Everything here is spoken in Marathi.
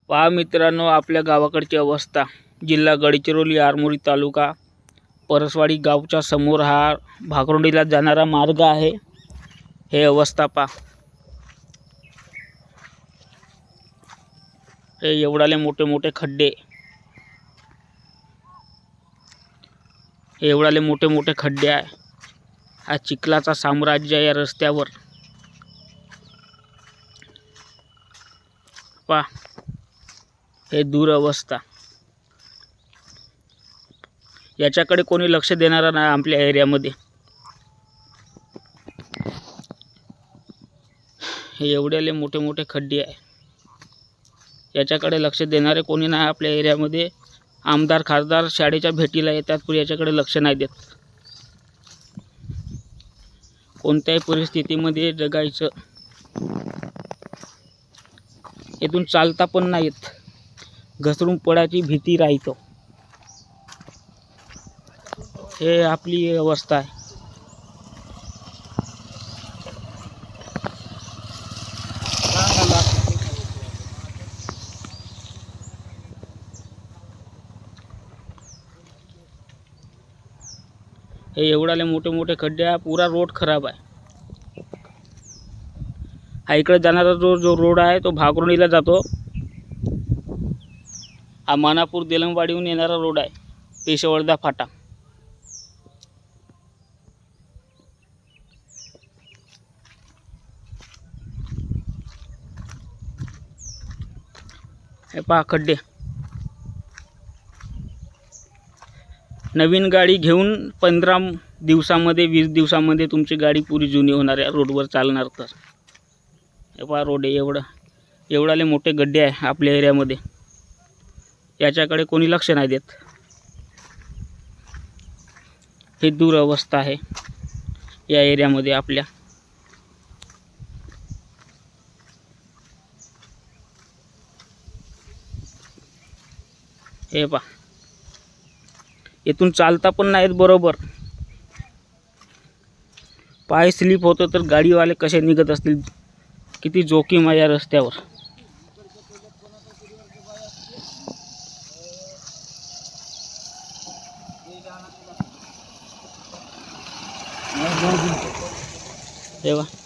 पहा मित्रांनो, आपल्या गावाकडची अवस्था. जिल्हा गडचिरोली, आरमोरी तालुका, परसवाडी गावच्या समोर हा भाकरुंडीला जाणारा मार्ग आहे. हे अवस्था पहा. हे एवढाले मोठे मोठे खड्डे, हे एवढाले मोठे मोठे खड्डे आहे. हा चिखलाचा साम्राज्य या रस्त्यावर. पहा, हे दुरवस्था. याच्याकडे कोणी लक्ष देणारा नाही आपल्या एरियामध्ये. हे एवढेले मोठे मोठे खड्डे आहे. याच्याकडे लक्ष देणारे कोणी नाही आपल्या एरियामध्ये. आमदार खासदार शाळेच्या भेटीला येतात, पण याच्याकडे लक्ष नाही देत. कोणत्याही परिस्थितीमध्ये जगायचं. इथून चालता पण नाही येत, घसरून पडायची भीती राहतो. हे आपली अवस्था आहे. हे एवढाले मोठे मोठे खड्डे आहे. पुरा रोड खराब आहे. हा इकडे जाणारा जो रोड आहे तो भाकरुंडीला जातो. हा मानापूर देलंगवाडीहून येणारा रोड आहे, पेशवर्धा फाटा. हे पहा खड्डे. नवीन गाडी घेऊन 15 दिवसामध्ये 20 दिवसामध्ये तुमची गाडी पुरी जुनी होणार आहे रोडवर चालणार तर. हे पहा रोड आहे. एवढाले मोठे गड्डे आहे आपल्या एरियामध्ये. याच्याकडे कोणी लक्ष नाही देत. ही दुरवस्था आहे या एरियामध्ये आपल्या. हे पहा, इथून चालता पण नाहीत बरोबर. पाय स्लिप होतं तर गाडीवाले कसे निघत असतील. किती जोखीम आहे या रस्त्यावर. हे पहा.